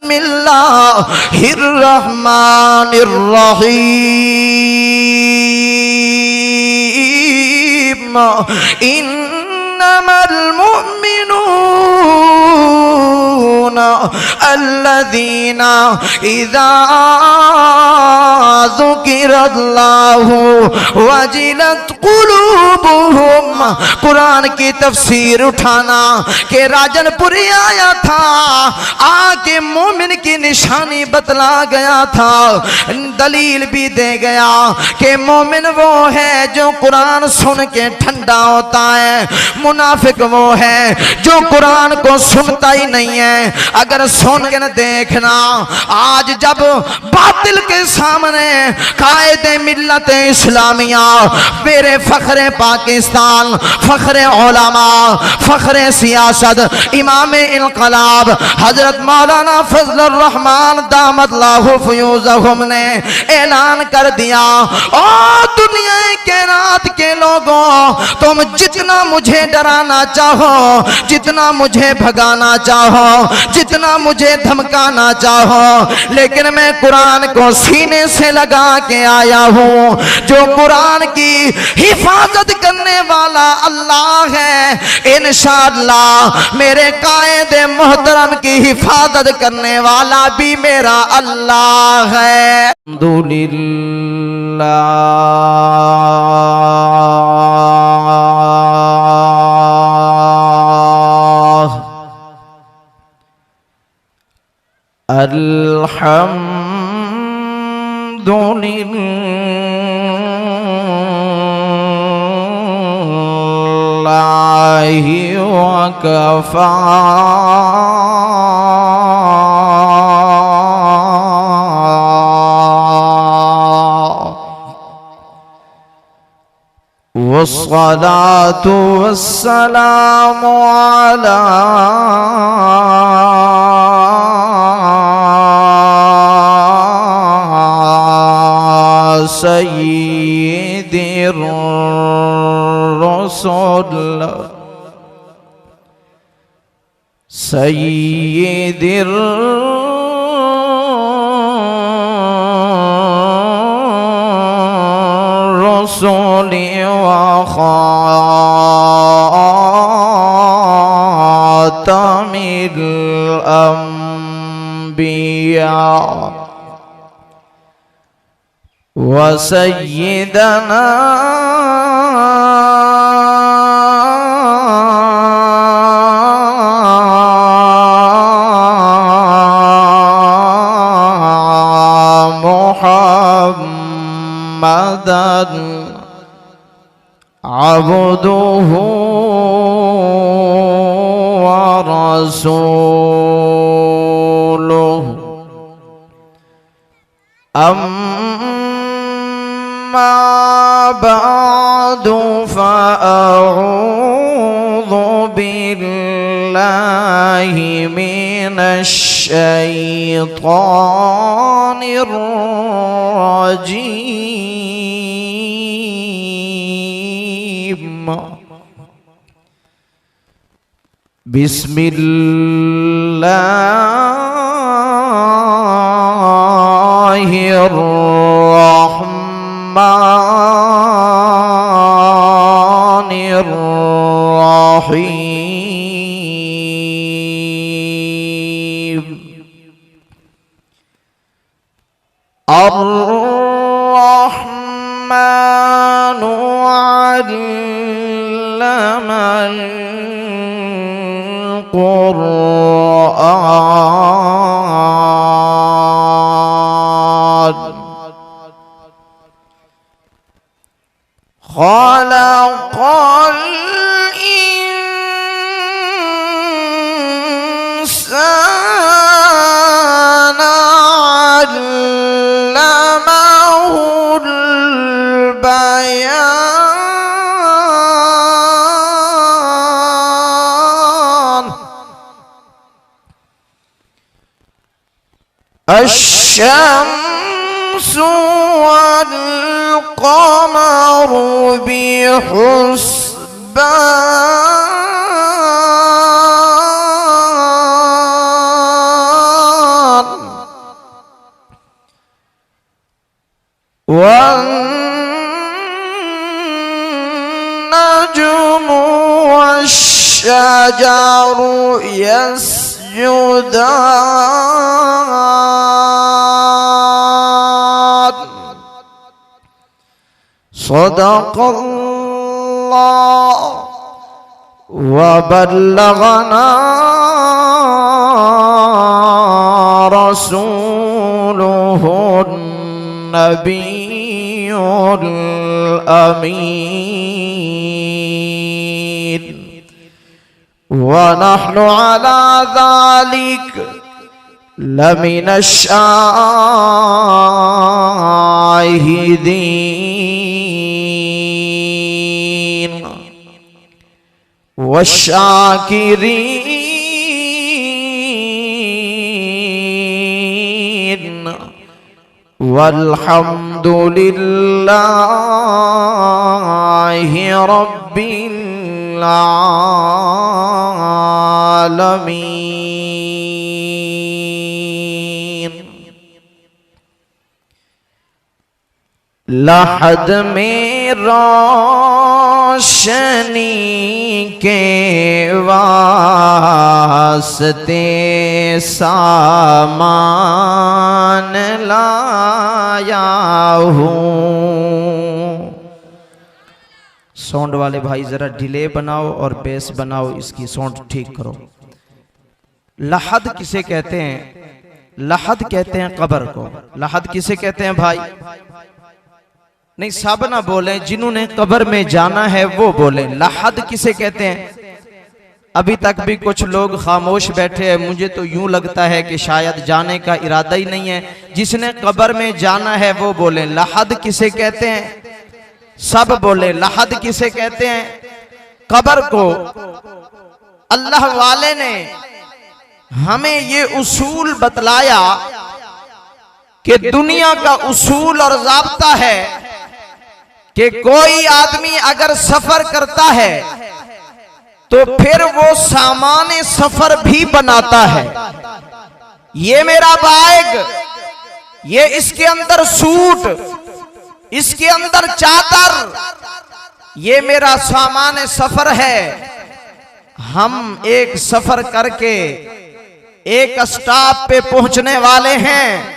बिस्मिल्लाहिर्रहमानिर्रहीम इन्नमल मुअमिनूना अल्लज़ीना इज़ा ज़ुकिरल्लाहु वजिलत कुलूबुहुम। कुरान की तफसीर उठाना के राजनपुरी आया था, आके मोमिन की निशानी बतला गया था, दलील भी दे गया कि मोमिन वो है जो कुरान सुन के ठंडा होता है, मुनाफिक वो है जो कुरान को सुनता ही नहीं है। अगर सुन के न देखना, आज जब बातिल के सामने कायदे मिल्लत इस्लामिया, मेरे फखरे पाकिस्तान, फखरे उलमा, फखरे सियासत, इमाम इनकलाब हजरत मौलाना फजलुर रहमान दामतल्लाहु फयूज़हुम ने ऐलान कर दिया, ओ दुनिया के रात के लोगों, तुम जितना मुझे डराना चाहो, जितना मुझे भगाना चाहो, जितना मुझे धमकाना चाहो, लेकिन मैं कुरान को सीने से लगा के आया हूँ। जो कुरान की हिफाजत करने वाला अल्लाह है, इंशाअल्लाह मेरे कायदे मोहतरम की हिफाजत करने वाला भी मेरा अल्लाह है। अल्हम्दुलिल्लाहि वकफा वस्सलातु वस्सलामु अला सय्यिदिर रसूल सय्यिदिर रसूल व खातमिल अंबिया व सय्यिदना मुहम्मदन अब्दुहु व रसूलुहु। अम्मा बअदु फ़अऊज़ु बिल्लाहि मिनश शैतानिर रजीम। बिस्मिल्लाहिर्रहमानिर्रहीम। अर्रहमानु अल्लमल क़ुरआन खलक़ल इंसान अल्लमहुल बयान। अश्शम्सु वल क़मरु बिहुस्बान वन्नजुमु वश्शजारु यस्जुदान। सदक़ल्लाह व बल्लगना रसूलुहुन नबियुल अमीन व नहनु अला ज़ालिक लमिनश शाहिदीन वश्शाकिरीन वल्हम्दुलिल्लाहि रब्बिल आलमीन। लहद में रोशनी के वास्ते सामान लाया हूँ। साउंड वाले भाई जरा डिले बनाओ और बेस बनाओ, इसकी साउंड ठीक करो। लहद किसे कहते हैं? लहद कहते हैं कब्र को। लहद किसे कहते हैं भाई? नहीं, सब ना बोले, जिन्होंने कब्र में जाना है वो बोले। लहद किसे कहते हैं? अभी तक भी कुछ लोग खामोश बैठे हैं। मुझे तो यूं लगता है कि शायद जाने का इरादा ही नहीं है। जिसने कब्र में जाना है वो बोले। लहद किसे कहते हैं? सब बोले। लहद किसे कहते हैं? कब्र को अल्लाह वाले ने हमें ये उसूल बतलाया कि दुनिया का उसूल और ज़ाब्ता है कि कोई आदमी अगर सफर करता है तो फिर वो सामान सफर भी बनाता है। ये मेरा बैग, ये इसके अंदर सूट, इसके अंदर चादर, ये मेरा सामान सफर है। हम एक सफर करके एक स्टॉप पे पहुंचने वाले हैं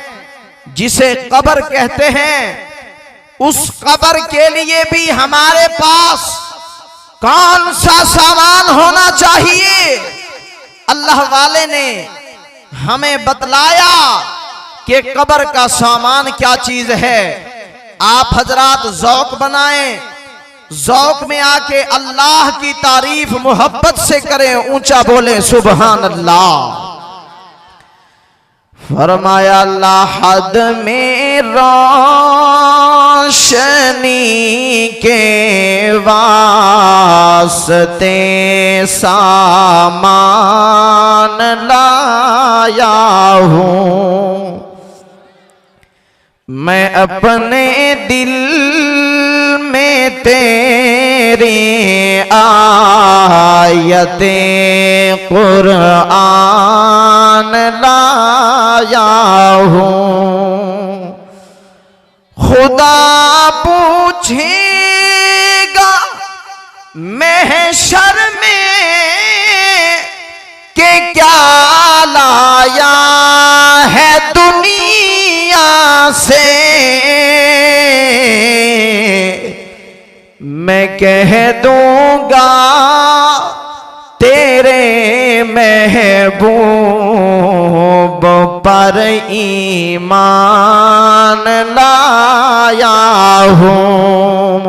जिसे कब्र कहते हैं। उस कब्र के लिए भी हमारे पास कौन सा सामान होना चाहिए? अल्लाह वाले ने हमें बतलाया कि कब्र का सामान क्या चीज है। आप हजरात ज़ौक बनाएं, ज़ौक में आके अल्लाह की तारीफ मोहब्बत से करें, ऊंचा बोले सुभान अल्लाह। फरमाया लहद में रोशनी के वास्ते सामान लाया हूँ। मैं अपने दिल में तेरी आयते कुरान लाया हूँ। खुदा पूछेगा महशर में कि क्या लाया है दुनिया से। मैं कह दूंगा तेरे महबूब पर ईमान लाया हूँ।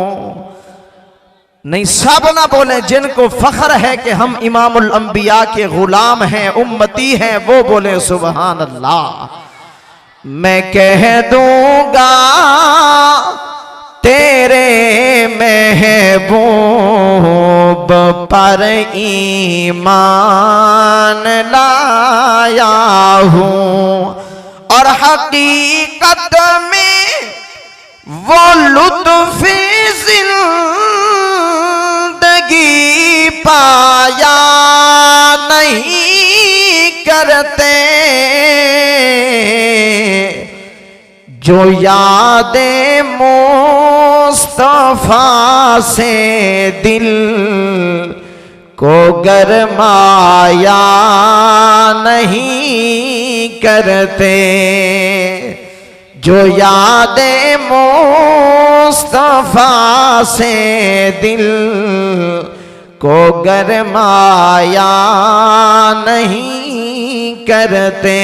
नहीं, सब ना बोले। जिनको फख्र है कि हम इमामुल अंबिया के गुलाम हैं, उम्मती हैं, वो बोले सुभान अल्लाह। मैं कह दूंगा तेरे महबूब पर ईमान लाया हूँ। और हकीकत में वो लुत्फ़ जिंदगी पाया नहीं करते जो यादें मुस्तफा से दिल को गरमाया नहीं करते, जो यादें मुस्तफा से दिल को गरमाया नहीं करते।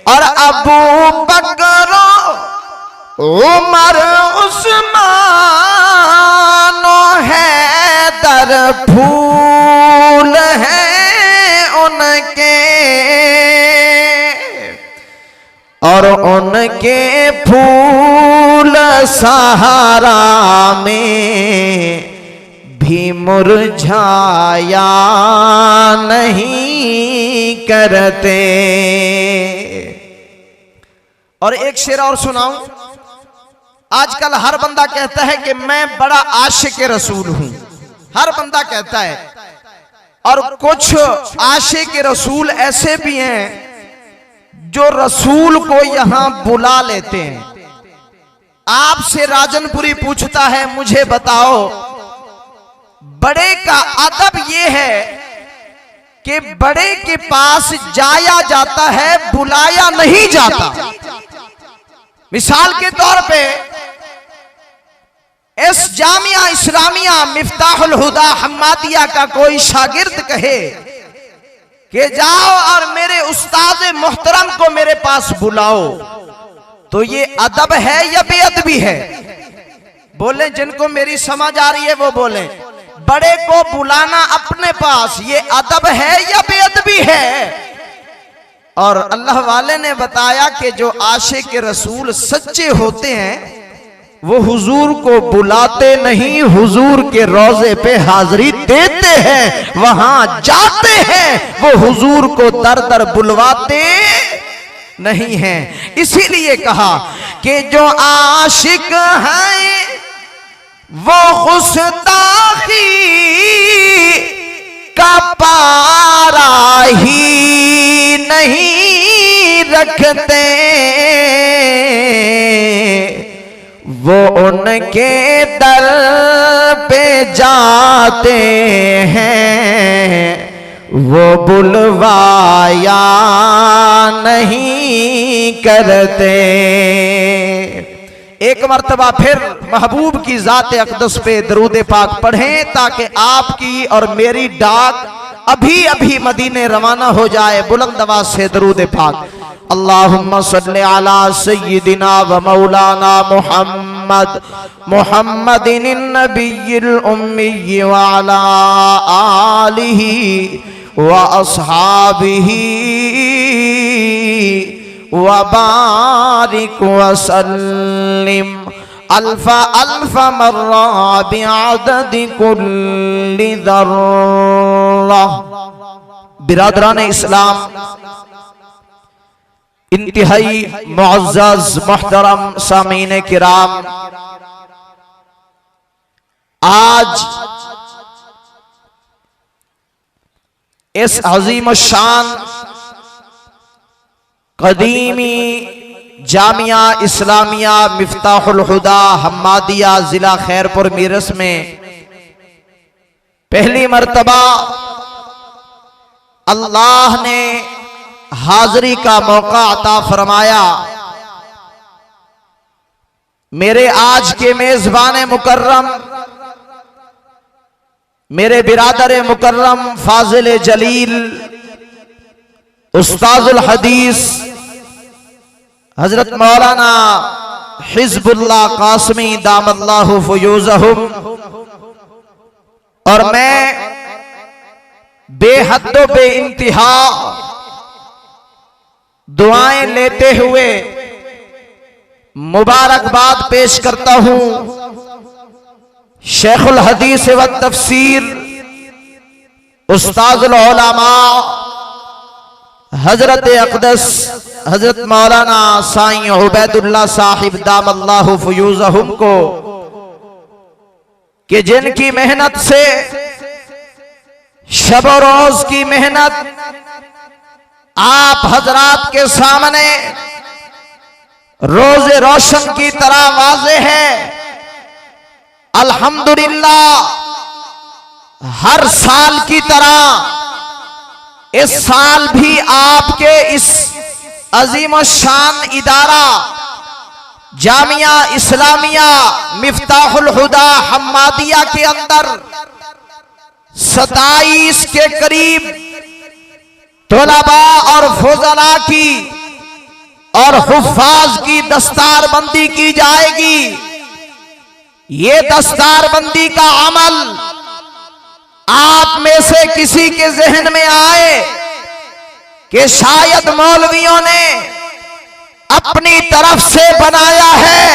और अबू बकर उमर उस्मान हैदर फूल हैं उनके, और उनके फूल सहारा में भी मुरझाया नहीं करते। और एक शेर और सुनाऊं। आजकल हर बंदा कहता है कि मैं बड़ा आशिक रसूल हूं, हर बंदा कहता है। और कुछ आशिक रसूल ऐसे भी हैं जो रसूल को यहां बुला लेते हैं। आपसे राजनपुरी पूछता है, मुझे बताओ बड़े का अदब यह है कि बड़े के पास जाया जाता है, बुलाया नहीं जाता। मिसाल के तौर पे इस जामिया इस्लामिया मिफ्ताहुल हुदा हम्मादिया का कोई शागिर्द कहे कि जाओ और मेरे उस्ताद मोहतरम को मेरे पास बुलाओ, तो ये अदब है या बेअदबी है? बोले जिनको मेरी समझ आ रही है वो बोले। बड़े को बुलाना अपने पास ये अदब है या बेअदबी है? और अल्लाह वाले ने बताया कि जो आशिक रसूल सच्चे होते हैं वो हुजूर को बुलाते नहीं, हुजूर के रोजे पे हाजिरी देते हैं, वहां जाते हैं, वो हुजूर को दर दर बुलवाते नहीं हैं। इसीलिए कहा कि जो आशिक हैं वो गुस्ताखी का पारा ही नहीं रखते, वो उनके दर पे जाते हैं, वो बुलवाया नहीं करते। एक मर्तबा फिर महबूब की ज़ात अक़दस पे दरूद पाक पढ़ें ताकि आपकी और मेरी डाक अभी अभी मदीने रवाना हो जाए। बुलंद आवाज़ से दरूद पाक। अल्लाहुम्मा सल्ली अला सय्यिदिना व मौलाना मुहम्मद मुहम्मदिन नबिय्यिल उम्मी व अला आलिहि व अस्हाबिही व बारिक व सल्लिम अल्फा अल्फा मर्रा बिअदद कुल्ली ज़र्रा। बिरादरान इस्लाम, इंतहाई मुअज़्ज़ज़ मोहतरम सामीन किराम, आज इस अज़ीम शान कदीमी जामिया इस्लामिया मिफ्ताहुल हुदा हम्मादिया जिला खैरपुर मीरस में पहली मर्तबा अल्लाह ने हाजिरी का मौका अता फरमाया। मेरे आज के मेजबान मुकर्रम, मेरे बिरादर मुकर्रम फाजिल जलील उस्ताजुल हदीस हजरत मौलाना हिज़्बुल्लाह कासमी दामल्लाहु फयूज़हुम, और मैं बेहद बे इंतहा दुआएं लेते हुए मुबारकबाद पेश करता हूं शेखुल हदीस व तफसीर उस्ताजुल उलमा हजरत अक़दस हजरत मौलाना साईं उबैदुल्लाह साहिब दामल्लाहु फयूज़हुम को, कि जिनकी मेहनत से शब रोज की मेहनत आप हजरात के सामने रोजे रोशन की तरह वाज़े है। अल्हम्दुलिल्लाह, हर साल की तरह इस साल भी आपके इस अजीम शान इदारा जामिया इस्लामिया मिफ्ताहुल हुदा हम्मादिया के अंदर 27 के करीब तोलबा और फुज़ला की और हुफ़ाज़ की दस्तारबंदी की जाएगी। ये दस्तारबंदी का अमल आप में से किसी के जहन में आए कि शायद मौलवियों ने अपनी तरफ से बनाया है,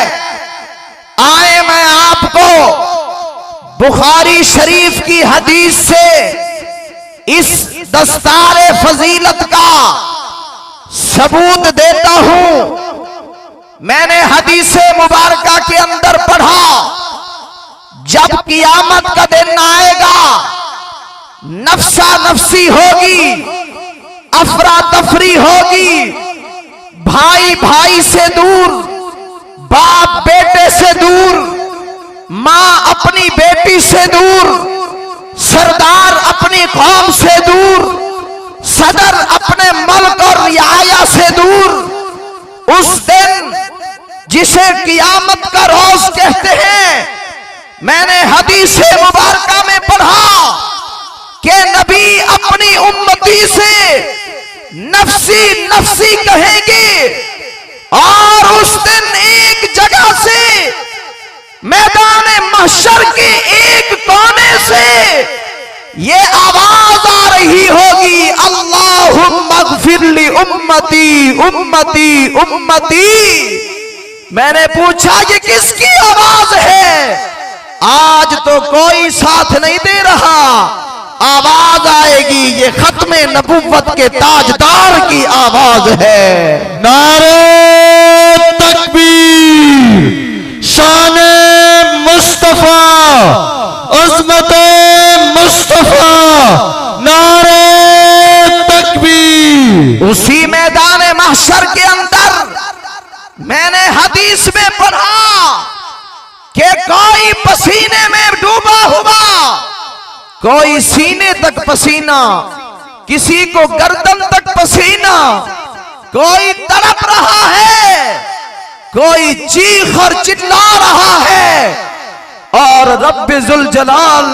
आए मैं आपको बुखारी शरीफ की हदीस से इस दस्तारे फजीलत का सबूत देता हूं। मैंने हदीस मुबारका के अंदर पढ़ा, जब कियामत का दिन आएगा, नफ्सा नफ्सी होगी, अफरा तफरी होगी, भाई भाई से दूर, बाप बेटे से दूर, मां अपनी बेटी से दूर, सरदार अपनी कौम से दूर, सदर अपने मुल्क और रियाया से दूर। उस दिन जिसे कियामत का रोज कहते हैं, मैंने हदीस मुबारका में पढ़ा कि नबी अपनी उम्मती से नफ्सी नफ्सी कहेंगे, और उस दिन एक जगह से मैदान महशर के एक कोने से ये आवाज आ रही होगी, अल्लाहुम्मा ग़फ़िरली उम्मती उम्मती उम्मती। मैंने पूछा ये किसकी आवाज है? आज तो कोई साथ नहीं दे रहा। आवाज आएगी, ये खत्मे नबुव्वत के ताजदार की आवाज है। नारे तकबीर, शाने मुस्तफा, अज़मते मुस्तफा, नारे तकबीर। उसी मैदान महशर के अंदर मैंने हदीस में पढ़ा कि कोई पसीने में डूबा हुआ, कोई सीने तक पसीना, किसी को गर्दन तक पसीना, कोई तड़प रहा है, कोई चीख और चिल्ला रहा है, और रब्बे जुल जलाल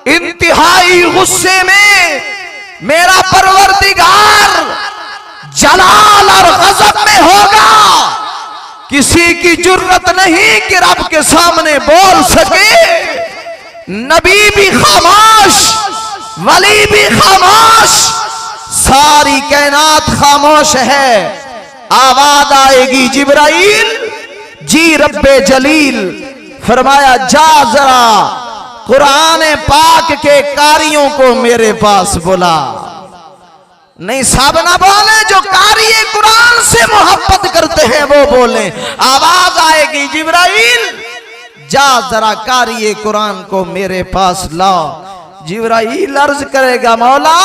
इंतहाई गुस्से में, मेरा परवरदिगार जलाल और गजब में होगा। किसी की जुर्रत नहीं कि रब के सामने बोल सके। नबी भी खामोश, वली भी खामोश, सारी कायनात खामोश है। आवाज आएगी, जिब्राइल जी रब्बे जलील फरमाया जा जरा कुरान पाक के कारियों को मेरे पास बुला। नहीं सब ना बोले, जो कारी कुरान से मोहब्बत करते हैं वो बोले। आवाज आएगी, जिब्राइल जा जरा कारी कुरान को मेरे पास लाओ। जिब्राइल अर्ज करेगा, मौला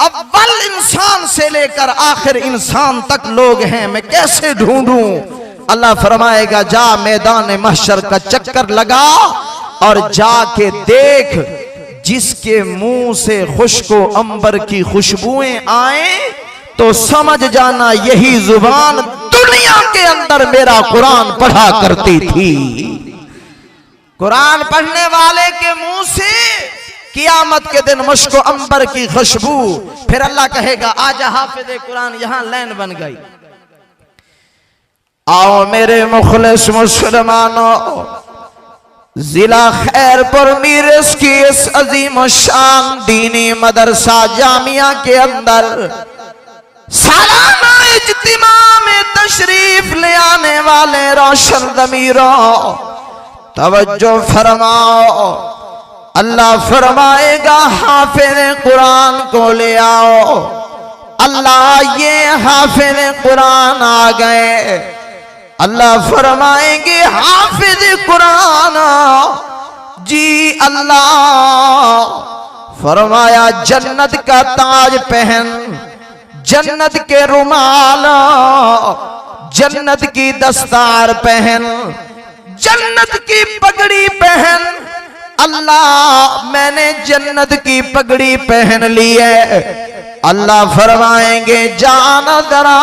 अव्वल इंसान से लेकर आखिर इंसान तक लोग हैं, मैं कैसे ढूंढूं? अल्लाह फरमाएगा, जा मैदान महशर का चक्कर लगा और जाके देख, जिसके मुंह से खुशको अंबर की खुशबुएं आए तो समझ जाना यही जुबान दुनिया के अंदर मेरा कुरान पढ़ा करती थी। कुरान पढ़ने वाले के मुंह से कियामत के दिन मुश्को अंबर की खुशबू। फिर अल्लाह कहेगा, आजा हाफिज़े कुरान, यहां लाइन बन गई। आओ मेरे मुखलिस मुसलमानों, जिला खैरपुर मीरस की इस अजीम शान दीनी मदरसा जामिया के अंदर सालाना इज्तिमा में तशरीफ ले आने वाले रोशन ज़मीरों, तवज्जो फरमाओ। अल्लाह फरमाएगा, हाफिज़े कुरान को ले आओ। अल्लाह ये हाफिज़े कुरान आ गए। अल्लाह फरमाएंगे, हाफिज़ कुरान जी। अल्लाह फरमाया, जन्नत का ताज पहन, जन्नत के रुमाल, जन्नत की दस्तार पहन, जन्नत की पगड़ी पहन। अल्लाह मैंने जन्नत की पगड़ी पहन ली है। अल्लाह फरमाएंगे जाना जरा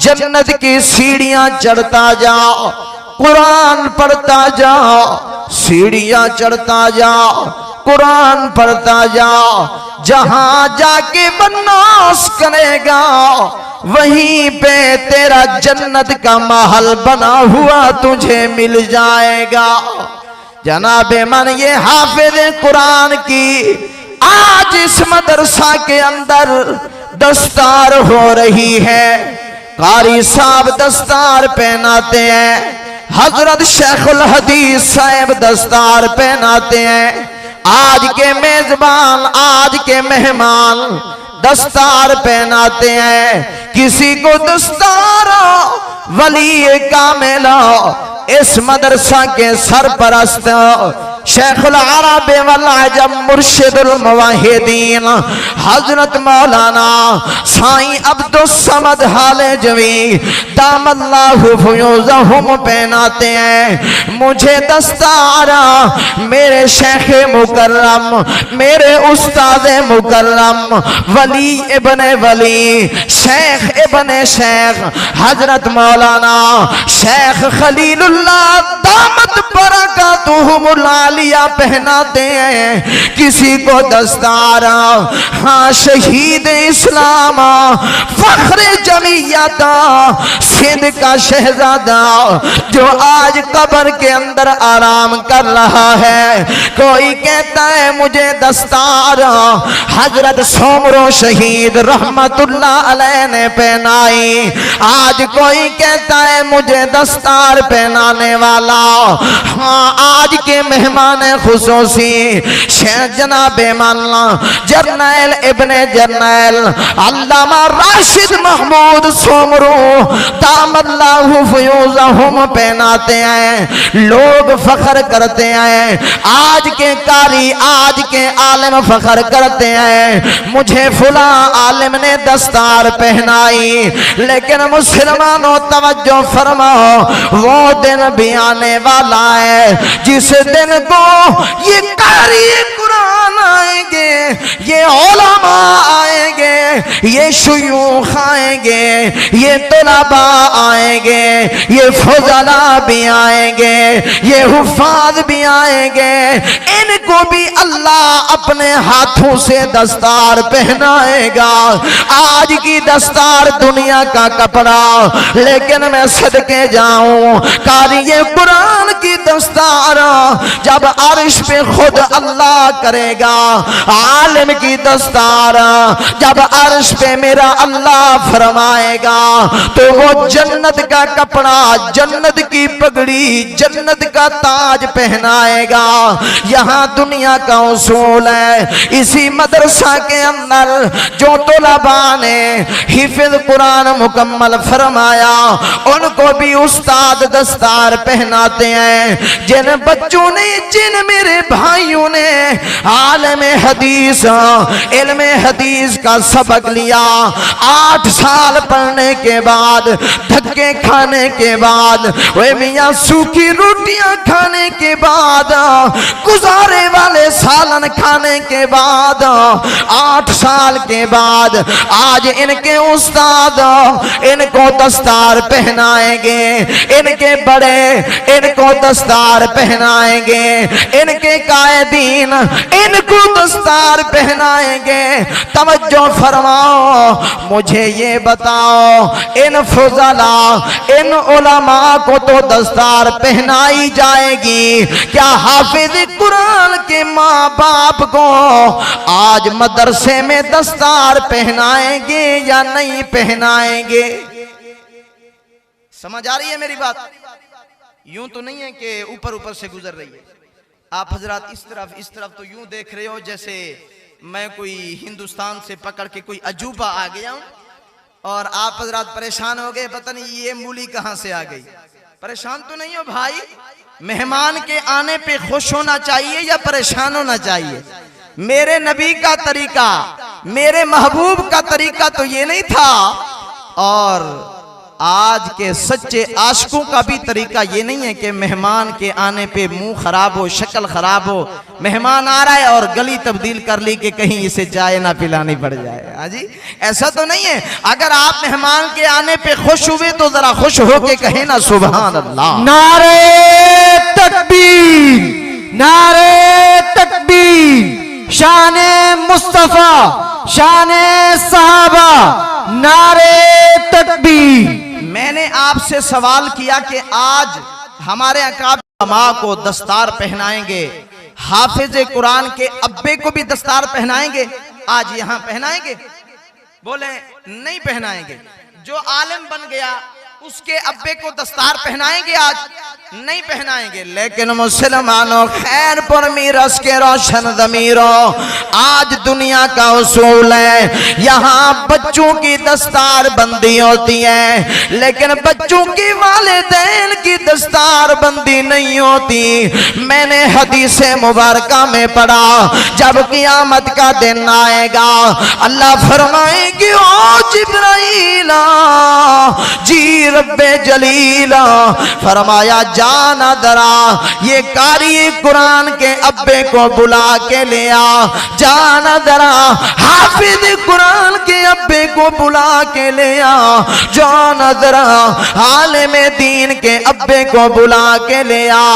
जन्नत की सीढ़ियां चढ़ता जाओ, कुरान पढ़ता जाओ, सीढ़ियां चढ़ता जाओ, कुरान पढ़ता जाओ। जहां जाके बनास करेगा वहीं पे तेरा जन्नत का महल बना हुआ तुझे मिल जाएगा। जनाबे मन ये हाफिज कुरान की आज इस मदरसा के अंदर दस्तार हो रही है। कारी साहब दस्तार पहनाते हैं, हजरत शेखुल हदीस साहब दस्तार पहनाते हैं। आज के मेजबान, आज के मेहमान दस्तार पहनाते हैं। किसी को दस्तार वली कामिल इस मदरसा के सरपरस्त शेखुल अरब वल अजम मुर्शिदुल मुवाहिदीन हजरत मौलाना साईं अब्दुल समद हालेजवी दामल्लाहु फयूज़हुम पहनाते हैं। मुझे दस्तार मेरे शेख मुकर्रम, मेरे उस्ताद मुकर्रम वली इब्ने वली, शेख इब्ने शेख हजरत मौलाना शेख खलीलुल्लाह दामत बरकतुहुमुल आलिया पहनाते हैं। किसी को दस्तार, हाँ शहीद इस्लाम फख्र जमीयत सिंध का शहजादा जो आज कब्र के अंदर आराम कर रहा है। कोई कहता है मुझे दस्तार हजरत सोमरो शहीद रहमतुल्लाह अलैह ने पहनाई। आज कोई कहता है मुझे दस्तार पहनाने वाला, हाँ आज के मेहमान खुसूसी शेख जनाबे मौलाना जर्नैल इब्ने जर्नैल अल्लामा राशिद महमूद सोमरो दामल्लाहु फयूज़हुम पहनाते हैं। लोग फख्र करते हैं, आज के कारी, आज के आलिम फख्र करते हैं मुझे फुला आलिम ने दस्तार पहनाई। लेकिन मुसलमानों तवज्जो फरमाओ, वो दिन भी आने वाला है जिस दिन को ये कारी कुरान आएंगे, ये उलमा आएंगे, ये शुयूख आएंगे, ये तुलबा आएंगे, ये फुजला भी आएंगे, ये हुफाज भी आएंगे। इनको भी अल्लाह अपने हाथों से दस्तार पहनाएगा। आज की दस्तार दुनिया का कपड़ा, लेकिन मैं सदके जाऊं कारी ये कुरान की दस्तार जब अर्श पे खुद अल्लाह करेगा। आलिम की दस्तार जब अर्श पे मेरा अल्लाह फरमाएगा तो वो जन्नत का कपड़ा, जन्नत की पगड़ी, जन्नत का ताज पहनाएगा। यहाँ दुनिया का उसूल है, इसी मदरसा के अंदर जो तुलबा ने हिफ्ज़ कुरान मुकम्मल फरमाया उनको भी उस्ताद दस्तार पहनाते हैं। जिन बच्चों ने, जिन मेरे भाइयों ने आलिम हदीस, इल्म हदीस का सबक लिया, 8 साल पढ़ने के बाद, धक्के खाने के बाद, वे मियाँ सूखी रोटियां खाने के बाद, गुजारे वाले सालन खाने के बाद, 8 साल के बाद आज इनके उस्ताद इनको दस्तार पहनाएंगे। इनके बड़े इनको दस्तार पहनाएंगे, इनके कायदीन इनको दस्तार पहनाएंगे। तवज्जो फरमाओ, मुझे ये बताओ इन फुजला, इन उलमा को तो दस्तार पहनाई जाएगी, क्या हाफिज कुरान के माँ बाप को आज मदरसे में दस्तार पहनाएंगे या नहीं पहनाएंगे? समझ आ रही है मेरी बात? यूं तो नहीं है कि ऊपर ऊपर से गुजर रही है। आप हजरात इस तरफ तो यूं देख रहे हो जैसे मैं कोई हिंदुस्तान से पकड़ के कोई अजूबा आ गया हूं, और आप हजरात परेशान हो गए, पता नहीं ये मूली कहां से आ गई। परेशान तो नहीं हो भाई, मेहमान के आने पे खुश होना चाहिए या परेशान होना चाहिए? मेरे नबी का तरीका, मेरे महबूब का तरीका तो ये नहीं था। और आज के सच्चे आशिकों का भी तरीका ये नहीं है कि मेहमान के आने पे मुंह खराब हो, शक्ल खराब हो, मेहमान आ रहा है और गली तब्दील कर ली कि कहीं इसे चाय ना पिलानी पड़ जाए। हाँ जी, ऐसा तो नहीं है। अगर आप मेहमान के आने पे खुश हुए तो जरा खुश होके कहे ना सुभान अल्लाह। नारे तकबीर, नारे तकबीर, शाने मुस्तफा, शाने सहाबा, नारे तकबीर। मैंने आपसे सवाल किया कि आज हमारे अकाबिर उलमा को दस्तार पहनाएंगे, हाफिज कुरान के अब्बे को भी दस्तार पहनाएंगे, आज यहां पहनाएंगे? बोले नहीं पहनाएंगे। जो आलिम बन गया उसके अब्बे को दस्तार पहनाएंगे? आज नहीं पहनाएंगे। लेकिन मुसलमानों, खैर पर मीरस के रोशन ज़मीरों, आज दुनिया का उसूल है यहाँ बच्चों की दस्तार बंदी होती है, लेकिन बच्चों की वालिदैन की दस्तार बंदी नहीं होती। मैंने हदीस मुबारका में पढ़ा, जब क़यामत का दिन आएगा अल्लाह फरमाएंगे ओ जिब्राईला जी रब्बे जलीला, फरमाया जाना दरा ये कारी कुरान के अब्बे को बुला के ले आ, जाना दरा हाफिज कुरान के अब्बे को बुला के ले आ, जाना दरा आलिम दीन के अब्बे को बुला के ले आ।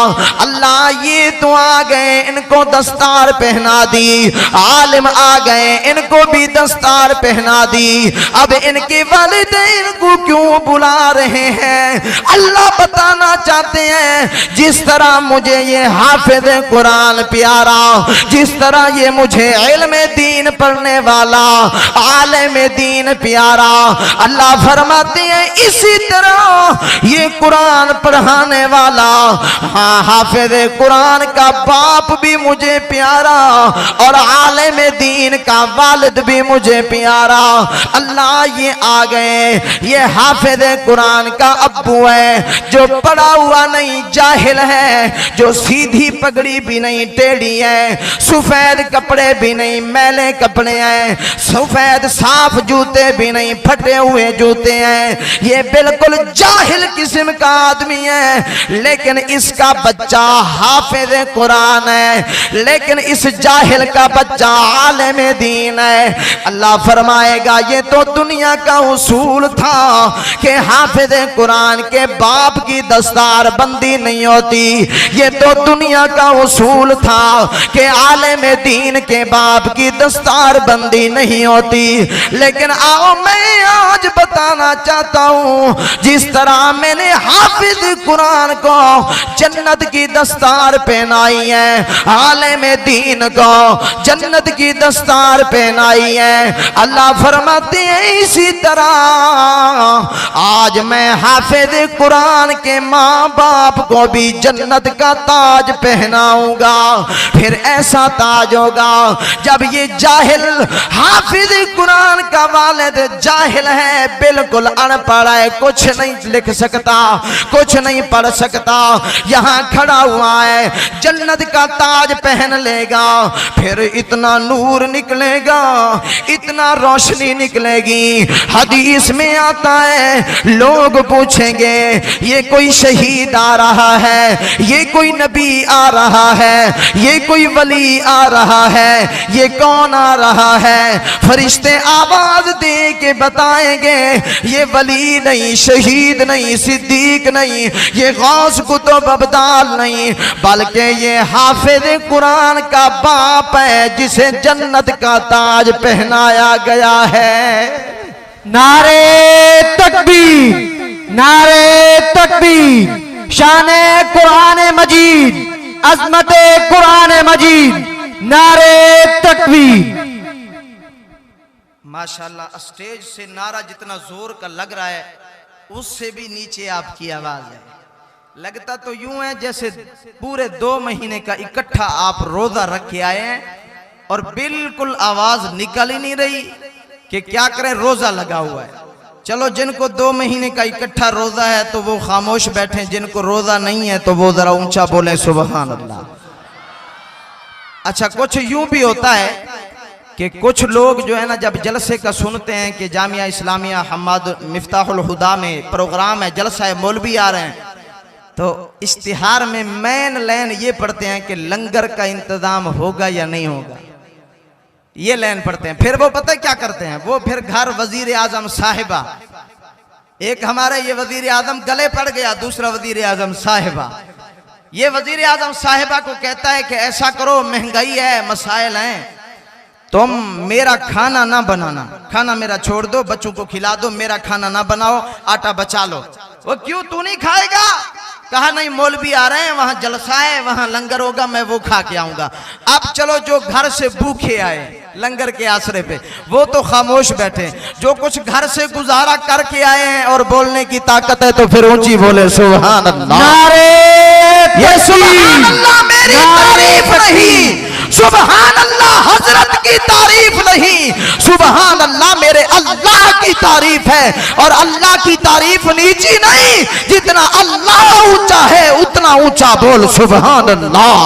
अल्लाह ये तो आ गए, इनको दस्तार पहना दी, आलिम आ गए, इनको भी दस्तार पहना दी, अब इनके वालिदैन को क्यों बुला रहे हैं? अल्लाह बताना चाहते हैं जिस तरह मुझे ये हाफिज कुरान प्यारा, जिस तरह ये मुझे इल्म दीन पढ़ने वाला आलिम दीन प्यारा, अल्लाह फरमाते हैं इसी तरह ये कुरान पढ़ाने वाला हाँ हाफिज कुरान का बाप भी मुझे प्यारा और आलिम दीन का वालिद भी मुझे प्यारा। अल्लाह ये आ गए, ये हाफिज कुरान का अब्बू है जो पढ़ा हुआ नहीं, जाहिल है, जो सीधी पगड़ी भी नहीं टेढ़ी है, सफेद कपड़े भी नहीं मैले कपड़े हैं, सफेद साफ जूते भी नहीं फटे हुए जूते हैं, ये बिल्कुल जाहिल किस्म का आदमी है, लेकिन इसका बच्चा हाफिज कुरान है, लेकिन इस जाहिल का बच्चा आलिम दीन है। अल्लाह फरमाएगा ये तो दुनिया का उसूल था कि हाफिज कुरान के बाप की दस्तार बंदी नहीं होती, ये तो दुनिया का उसूल था कि आलिम दीन के बाप की दस्तार बंदी नहीं होती। लेकिन आओ मैं आज बताना चाहता हूँ, जिस तरह मैंने हाफिज कुरान को जन्नत की दस्तार पहनाई है, आलिम दीन को जन्नत की दस्तार पहनाई है, अल्लाह फरमाते हैं इसी तरह आज मैं हाफिज कुरान के माँ बाप को भी जन्नत का ताज पहनाऊंगा। फिर ऐसा ताज होगा जब ये जाहिल हाफिज कुरान का वालिद जाहिल है, बिल्कुल अनपढ़ है, कुछ नहीं लिख सकता, कुछ नहीं पढ़ सकता, यहाँ खड़ा हुआ है, जन्नत का ताज पहन लेगा, फिर इतना नूर निकलेगा, इतना रोशनी निकलेगी। हदीस में आता है लोग पूछेंगे ये कोई शहीद आ रहा है, ये कोई नबी आ रहा है, ये कोई वली आ रहा है, ये कौन आ रहा है? फरिश्ते आवाज दे के बताएंगे ये वली नहीं, शहीद नहीं, सिद्दीक नहीं, ये गौस कुतुब अब्दाल नहीं, बल्कि ये हाफिज कुरान का बाप है जिसे जन्नत का ताज पहनाया गया है। नारे तकबीर, नारे तकबीर, शाने कुरान मजीद, अजमत कुरान मजीद, नारे तकबीर। माशाल्लाह, स्टेज से नारा जितना जोर का लग रहा है उससे भी नीचे आपकी आवाज है। लगता तो यूं है जैसे पूरे 2 महीने का इकट्ठा आप रोजा रख के आए हैं और बिल्कुल आवाज निकल ही नहीं रही कि क्या करें, रोजा लगा हुआ है। चलो जिनको 2 महीने का इकट्ठा रोजा है तो वो खामोश बैठे, जिनको रोजा नहीं है तो वो जरा ऊंचा बोले सुभान अल्लाह। अच्छा, कुछ यूं भी होता है कि 2 महीने का इकट्ठा रोजा है और बिल्कुल आवाज निकल ही नहीं रही कि क्या करें, रोजा लगा हुआ है। चलो जिनको 2 महीने का इकट्ठा रोजा है तो वो खामोश बैठे, जिनको रोजा नहीं है तो वो जरा ऊंचा बोले सुभान अल्लाह। अच्छा, कुछ यूं भी होता है कि कुछ लोग जो है ना जब जलसे का सुनते हैं कि जामिया इस्लामिया हम्माद मिफ्ताहुल हुदा में प्रोग्राम है, जलसा है, मौलवी आ रहे हैं, तो इश्तिहार में मेन लाइन ये पढ़ते हैं कि लंगर का इंतजाम होगा या नहीं होगा, ये लाइन पढ़ते हैं। फिर वो पता है क्या करते हैं, वो फिर घर वजीर आजम साहिबा, एक हमारे ये वजीर आजम गले पड़ गया, दूसरा वजीर आजम साहिबा, ये वजीर आजम साहिबा को कहता है कि ऐसा करो, महंगाई है, मसाइल हैं, तुम मेरा खाना ना बनाना, खाना मेरा छोड़ दो, बच्चों को खिला दो, मेरा खाना ना बनाओ, आटा बचा लो। वो क्यों, तू नहीं खाएगा? कहा नहीं, मौलवी आ रहे हैं, वहां जलसा है, वहां लंगर होगा, मैं वो खा के आऊंगा। अब चलो जो घर से भूखे आए लंगर के आसरे पे, वो तो खामोश बैठे, जो कुछ घर से गुजारा करके आए हैं और बोलने की ताकत है तो फिर ऊंची बोले सुभान अल्लाह। नारे ये सुभान तकबीर, अल्लाह मेरी तारीफ नहीं, सुभान अल्लाह हजरत की तारीफ नहीं, सुभान अल्लाह मेरे अल्लाह की तारीफ है। और अल्लाह की तारीफ नीची नहीं, जितना अल्लाह ऊंचा है उतना ऊंचा बोल सुभान अल्लाह।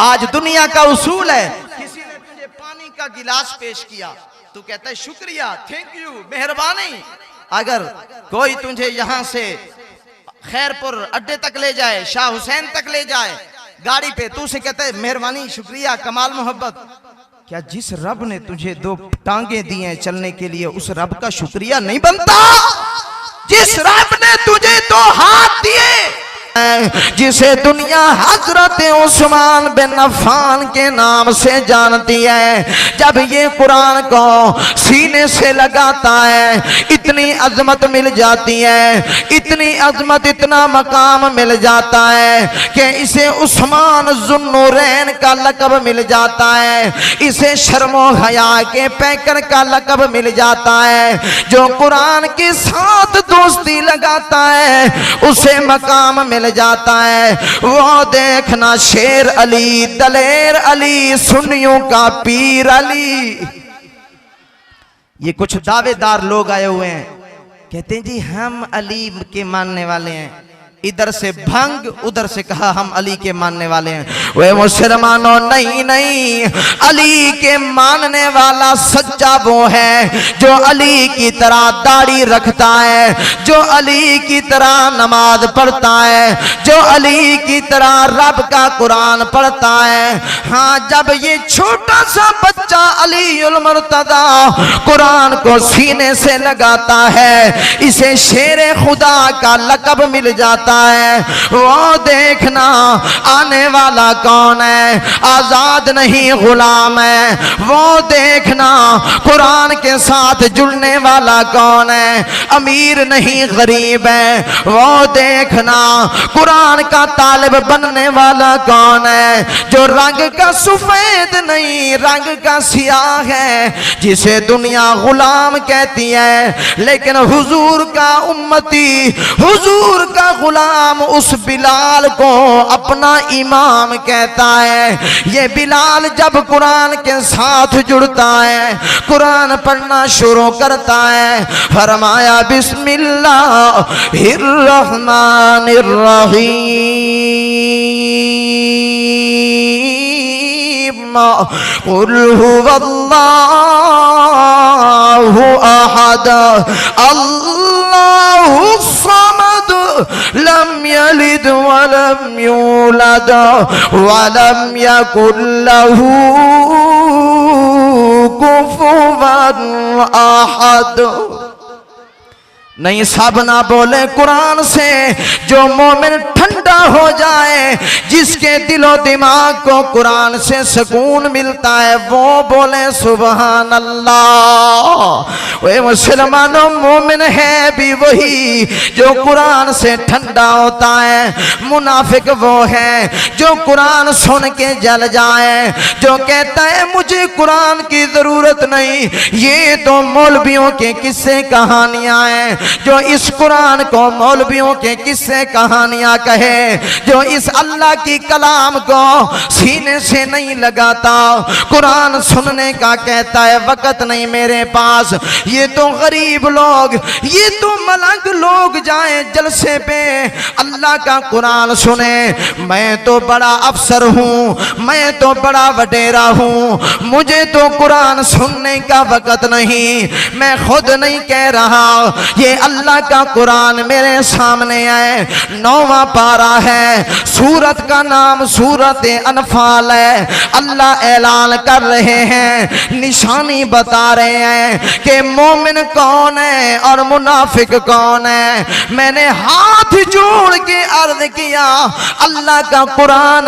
आज दुनिया का उसूल है, किसी ने तुझे पानी का गिलास पेश किया, तू कहता है शुक्रिया, थैंक यू, मेहरबानी। अगर कोई तुझे यहां से खैरपुर अड्डे तक ले जाए, शाह हुसैन तक ले जाए गाड़ी पे, तू से कहता है मेहरबानी, शुक्रिया, कमाल मोहब्बत। क्या जिस रब ने तुझे दो टांगे दी हैं चलने के लिए, उस रब का शुक्रिया नहीं बनता? जिस रब ने तुझे दो हाथ दिए, जिसे दुनिया हजरत उस्मान बिन अफ़्फ़ान के नाम से जानती है, जब ये कुरान को सीने से लगाता है इतनी अजमत मिल जाती है, इतनी अजमत, इतना मकाम मिल जाता है कि इसे उस्मान ज़ुन्नूरैन का लक़ब मिल जाता है, इसे शर्मो हया के पैकर का लक़ब मिल जाता है। जो कुरान के साथ दोस्ती लगाता है उसे मकाम मिल जाता है। वो देखना शेर अली, दलेर अली, सुन्नियों का पीर अली। ये कुछ दावेदार लोग आए हुए हैं, कहते हैं जी हम अली के मानने वाले हैं, इधर से भंग, उधर से कहा हम अली के मानने वाले हैं। वे मुसलमानों, नहीं नहीं, अली के मानने वाला सच्चा वो है जो अली की तरह दाढ़ी रखता है, जो अली की तरह नमाज पढ़ता है, जो अली की तरह रब का कुरान पढ़ता है। हाँ, जब ये छोटा सा बच्चा अलीउल मुर्तदा कुरान को सीने से लगाता है, इसे शेर खुदा का लक़ब मिल जाता है। वो देखना आने वाला कौन है, आजाद नहीं गुलाम है। वो देखना कुरान के साथ जुड़ने वाला कौन है, अमीर नहीं गरीब है। वो देखना कुरान का तालिब बनने वाला कौन है, जो रंग का सफेद नहीं रंग का सियाह है, जिसे दुनिया गुलाम कहती है लेकिन हुजूर का उम्मती, हुजूर का गुलाम उस बिलाल को अपना इमाम कहता है। ये बिलाल जब कुरान के साथ जुड़ता है, कुरान पढ़ना शुरू करता है, फरमाया बिस्मिल्लाहिर रहमानिर रहीम, कुल हुवल्लाहु अहद, अल्लाहु समद, लम यलिद वलम यूलद वलम यकुल लहू कुफुवन अहद। नहीं, सब ना बोले कुरान से, जो मोमिन ठंडा हो जाए, जिसके दिलो दिमाग को कुरान से सुकून मिलता है, वो बोले सुभान अल्लाह। वे मुसलमानों, मोमिन है भी वही जो कुरान से ठंडा होता है। मुनाफिक वो है जो कुरान सुन के जल जाए, जो कहता है मुझे कुरान की जरूरत नहीं। ये तो मौलवियों के किस्से कहानियां हैं, जो इस कुरान को मौलवियों के किस्से कहानियां कहे, जो इस अल्लाह की कलाम को सीने से नहीं लगाता, कुरान सुनने का कहता है वक्त नहीं मेरे पास। ये तो गरीब लोग, ये तो मलक लोग जाए जलसे पे अल्लाह का कुरान सुने। मैं तो बड़ा अफसर हूँ, मैं तो बड़ा वडेरा हूँ, मुझे तो कुरान सुनने का वक़्त नहीं। मैं खुद नहीं कह रहा, ये अल्लाह का कुरान मेरे सामने है। 9वां पारा है, सूरत का नाम सूरत अनफाल है। अल्लाह ऐलान कर रहे हैं, निशानी बता रहे हैं कि मोमिन कौन है और मुनाफिक कौन है। मैंने हाथ जोड़ के अर्ज किया, अल्लाह का कुरान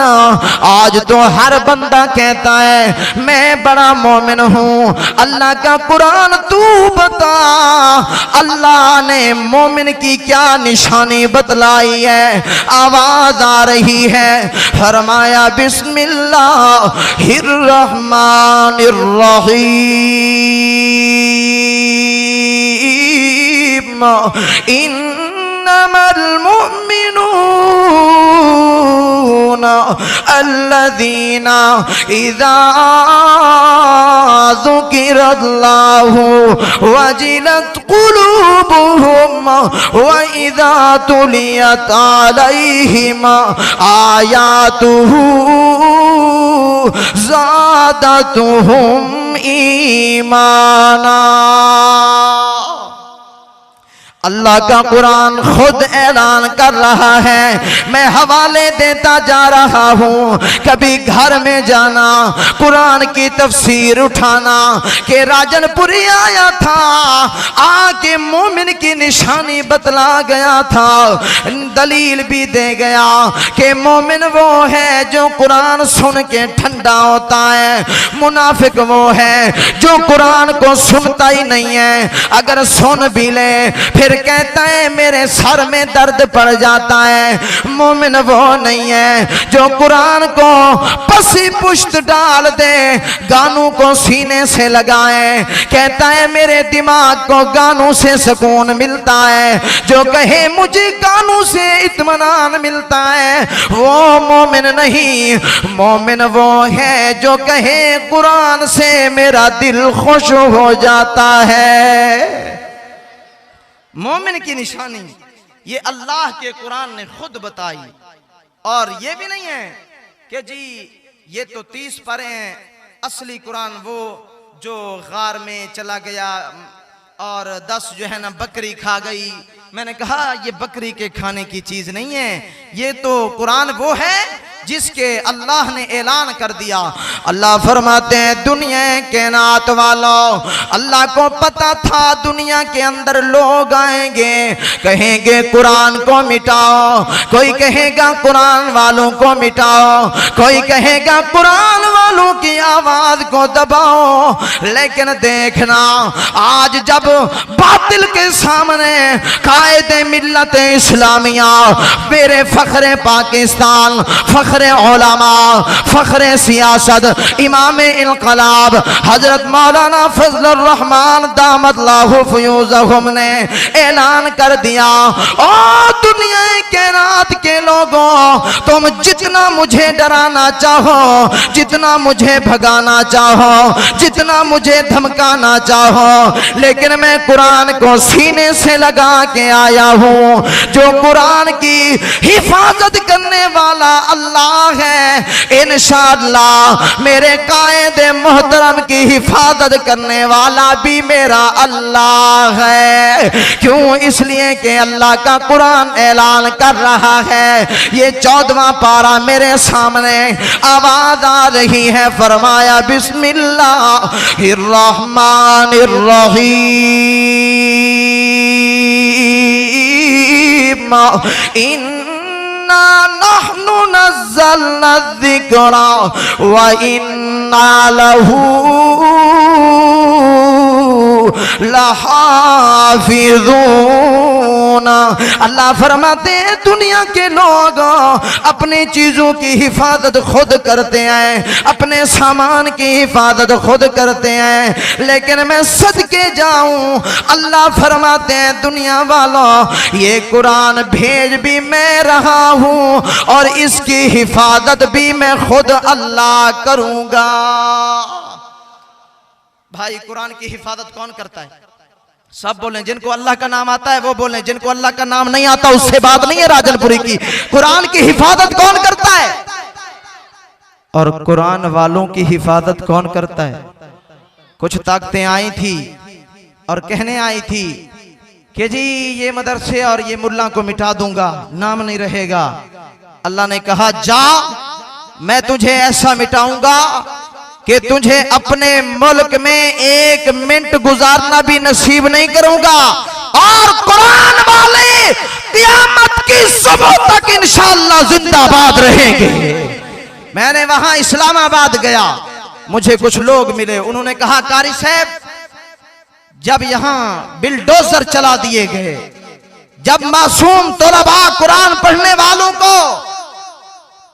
आज तो हर बंदा कहता है मैं बड़ा मोमिन हूँ। अल्लाह का कुरान तू बता, अल्लाह ने मोमिन की क्या निशानी बतलाई है। आवाज आ रही है, फरमाया बिस्मिल्लाहिर्रहमानिर्रहीम इन्नमल मुअमिनूना अल्लज़ीना इज़ा ज़ुकिरल्लाहु वजिलत क़ुलूबुहुम व इज़ा तुलियत अलैहिम आयातुहु ज़ादतुहुम ईमाना। अल्लाह का कुरान खुद ऐलान कर रहा है। मैं हवाले देता जा रहा हूँ। कभी घर में जाना, कुरान की तफसीर उठाना कि राजनपुरी आया था, आके मोमिन की निशानी बतला गया था, दलील भी दे गया कि मोमिन वो है जो कुरान सुन के ठंडा होता है, मुनाफिक वो है जो कुरान को सुनता ही नहीं है। अगर सुन भी ले फिर कहता है मेरे सर में दर्द पड़ जाता है। मोमिन वो नहीं है जो कुरान को पसी पुश्त डाल दे, गानों को सीने से लगाए, कहता है मेरे दिमाग को गानों से सुकून मिलता है। जो कहे मुझे गानों से इत्मीनान मिलता है, वो मोमिन नहीं। मोमिन वो है जो कहे कुरान से मेरा दिल खुश हो जाता है। मोमिन की निशानी ये अल्लाह के कुरान ने खुद बताई। और ये भी नहीं है कि जी ये तो 30 पारे हैं, असली कुरान वो जो गार में चला गया और 10 जो है ना बकरी खा गई। मैंने कहा ये बकरी के खाने की चीज नहीं है, ये तो कुरान वो है जिसके अल्लाह ने ऐलान कर दिया। अल्लाह फरमाते हैं दुनिया के नात वालों, अल्लाह को पता था दुनिया के अंदर लोग आएंगे, कहेंगे कुरान को मिटाओ, कोई कहेगा कुरान वालों को मिटाओ, कोई कहेगा कुरान वालों की आवाज को दबाओ। लेकिन देखना आज जब बातिल के सामने कायदे मिल्लत इस्लामिया, मेरे फखरे पाकिस्तान, फखरे उलमा, फखरे सियासत, इमाम इनकलाब हजरत मौलाना फजलुर रहमान दामत लाहु फयूज़हुम ने ऐलान कर दिया, ओ दुनिया के रात के लोगों, तुम जितना मुझे डराना चाहो, जितना मुझे भगाना चाहो, जितना मुझे धमकाना चाहो, लेकिन मैं कुरान को सीने से लगा के आया हूँ। जो कुरान की हिफाजत करने वाला अल्लाह है, इंशाअल्लाह मेरे कायदे मोहतरम की हिफाजत करने वाला भी मेरा अल्लाह है। क्यों? इसलिए कि अल्लाह का कुरान ऐलान कर रहा है। ये 14वां पारा मेरे सामने आवाज आ रही है। फरमाया बिस्मिल्लाहिर्रहमानिर्रहीम इन्ना नहनु नज़्ज़लना ज़िक्रा व इन्ना लहू लहाफिज़ून। अल्लाह फरमाते हैं दुनिया के लोग अपनी चीजों की हिफाजत खुद करते हैं, अपने सामान की हिफाजत खुद करते हैं, लेकिन मैं सदके जाऊं, अल्लाह फरमाते हैं दुनिया वालों ये कुरान भेज भी मैं रहा हूं और इसकी हिफाजत भी मैं खुद अल्लाह करूंगा। भाई कुरान की हिफाजत कौन करता है? सब बोले जिनको अल्लाह का नाम आता है वो बोले, जिनको अल्लाह का नाम नहीं आता उससे बात नहीं है राजनपुरी की। कुरान की हिफाजत कौन करता है और कुरान वालों की हिफाजत कौन करता है? कुछ ताकतें आई थी और कहने आई थी कि जी ये मदरसे और ये मुल्ला को मिटा दूंगा, नाम नहीं रहेगा। अल्लाह ने कहा जा, मैं तुझे ऐसा मिटाऊंगा कि तुझे अपने मुल्क में 1 मिनट गुजारना भी नसीब नहीं करूंगा, और कुरान वाले क़यामत की सुबह तक इंशाअल्लाह जिंदाबाद रहेंगे। मैंने वहां इस्लामाबाद गया, मुझे कुछ लोग मिले, उन्होंने कहा कारी साहब जब यहां बिल्डोजर चला दिए गए, जब मासूम तलबा कुरान पढ़ने वालों को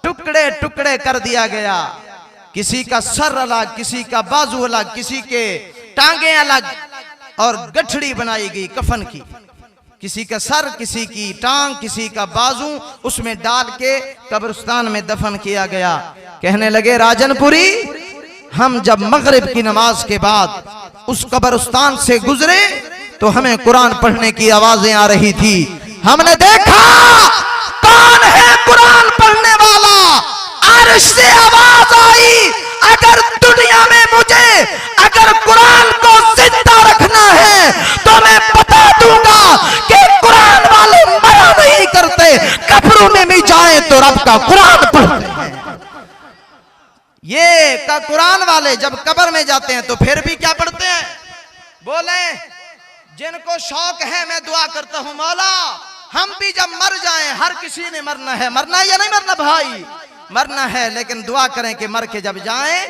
टुकड़े टुकड़े कर दिया गया, किसी का सर अलग, किसी का बाजू अलग, किसी के टांगे अलग, और गठड़ी बनाई गई कफन की, किसी का सर, किसी की टांग, किसी का बाजू, उसमें डाल के कब्रिस्तान में दफन किया गया। कहने लगे राजनपुरी हम जब मगरिब की नमाज के बाद उस कब्रिस्तान से गुजरे तो हमें कुरान पढ़ने की आवाजें आ रही थी। हमने देखा कौन है कुरान पढ़ने वाला, अर्श से आवाज आई, अगर दुनिया में मुझे अगर कुरान को जिंदा रखना है तो मैं बता दूंगा कि कुरान वाले मरा नहीं करते, कब्रों में भी जाए तो रब का कुरान पढ़ते हैं। ये का कुरान वाले जब कब्र में जाते हैं तो फिर भी क्या पढ़ते हैं? बोले जिनको शौक है, मैं दुआ करता हूं मौला हम भी जब मर जाएं, हर किसी ने मरना है या नहीं मरना भाई, मरना है, लेकिन दुआ करें कि मर के जब जाएं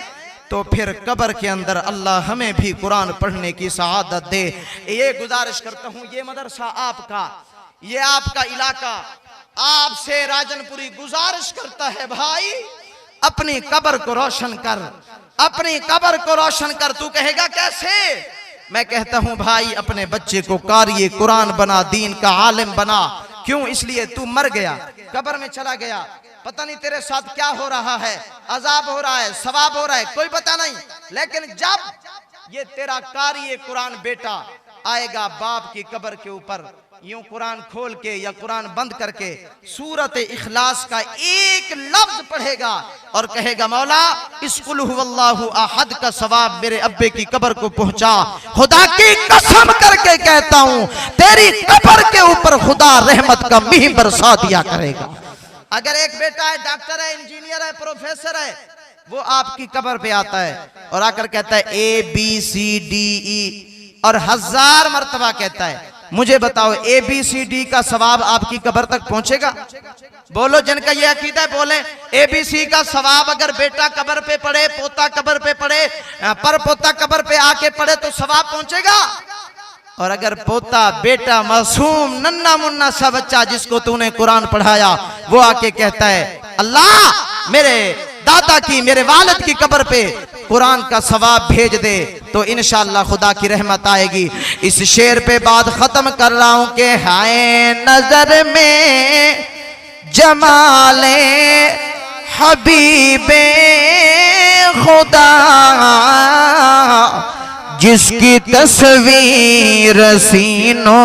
तो फिर कब्र के अंदर अल्लाह हमें भी कुरान पढ़ने की सआदत दे। ये गुजारिश करता हूं, ये मदरसा आपका, ये आपका इलाका, आपसे राजनपुरी गुजारिश करता है भाई अपनी कब्र को रोशन कर, अपनी कब्र को रोशन कर। तू कहेगा कैसे? मैं कहता हूं भाई अपने बच्चे को कारी कुरान बना, दीन का आलिम बना। क्यों? इसलिए तू मर गया, कब्र में चला गया, पता नहीं तेरे साथ क्या हो रहा है, अजाब हो रहा है, सवाब हो रहा है, कोई पता नहीं, लेकिन जब ये तेरा कारी कुरान बेटा आएगा बाप की कब्र के ऊपर, यूं कुरान खोल के या कुरान बंद करके सूरत इखलास का एक लफ्ज पढ़ेगा और कहेगा मौला इस कुल हुवल्लाहु अहद का सवाब मेरे अब्बे की कब्र को पहुंचा। खुदा की कसम करके कहता हूं तेरी कब्र के ऊपर खुदा रहमत का मींह बरसा दिया करेगा। अगर एक बेटा है, डॉक्टर है, इंजीनियर है, प्रोफेसर है, वो आपकी कब्र पे आता है और आकर कहता है ABCDE और 1000 मर्तबा कहता है, मुझे बताओ ABCD का सवाब आपकी कब्र तक पहुंचेगा? बोलो जिनका ये अकीदा है बोले ABC का सवाब अगर बेटा कब्र पे पड़े, पोता कब्र पे पड़े, पर पोता कब्र पे आके पड़े तो सवाब पहुंचेगा। और अगर पोता बेटा मासूम नन्ना मुन्ना सा बच्चा जिसको तूने कुरान पढ़ाया वो आके कहता है अल्लाह मेरे दादा की, मेरे वालिद की कब्र पे कुरान का सवाब भेज दे, तो इंशाअल्लाह खुदा की रहमत आएगी। इस शेर पे बात खत्म कर रहा हूं कि हाय नजर में जमाले हबीबे खुदा जिसकी तस्वीर सीनों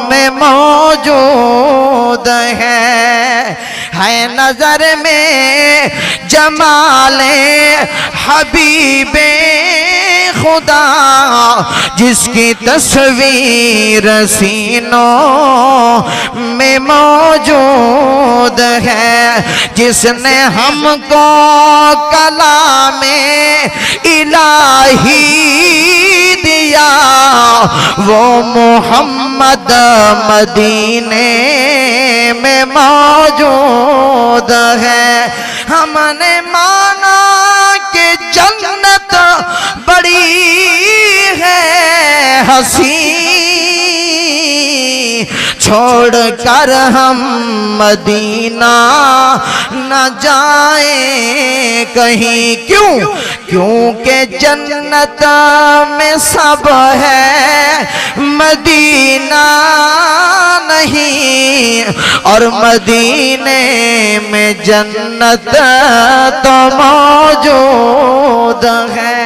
में मौजूद है नजर में जमाले हबीबे खुदा जिसकी तस्वीर सीनों में मौजूद है, जिसने हमको कलामे इलाही दिया वो मोहम्मद मदीने में मौजूद है। हमने माना कि जन्नत बड़ी है हसी, छोड़ कर हम मदीना न जाए कहीं। क्यों? क्योंकि जन्नत में सब है मदीना नहीं, और मदीने में जन्नत तो मौजूद है।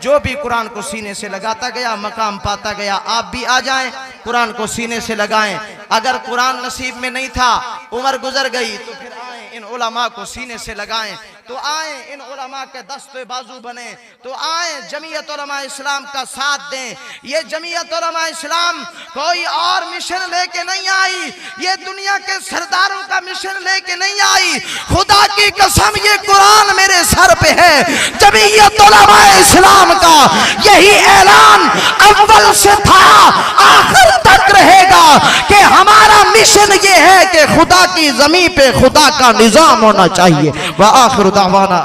जो भी कुरान को सीने से लगाता गया मकाम पाता गया। आप भी आ जाएं, कुरान को सीने से लगाएं। अगर कुरान नसीब में नहीं था, उम्र गुजर गई, तो फिर आए इन उलमा को सीने से लगाएं, तो आए इन उलमा के दस्ते बाजू बने, तो आए जमीयत उलमा इस्लाम का साथ दें। ये जमीयत उलमा इस्लाम कोई और मिशन लेके नहीं आई, ये दुनिया के सरदारों का मिशन लेके नहीं आई। खुदा की कसम ये कुरान मेरे सर पे है। जमीयत उलमा इस्लाम का यही ऐलान अव्वल से था, आखिर तक रहेगा कि हमारा मिशन ये है कि खुदा की जमीन पे खुदा का निजाम होना चाहिए। व आखिर दावाना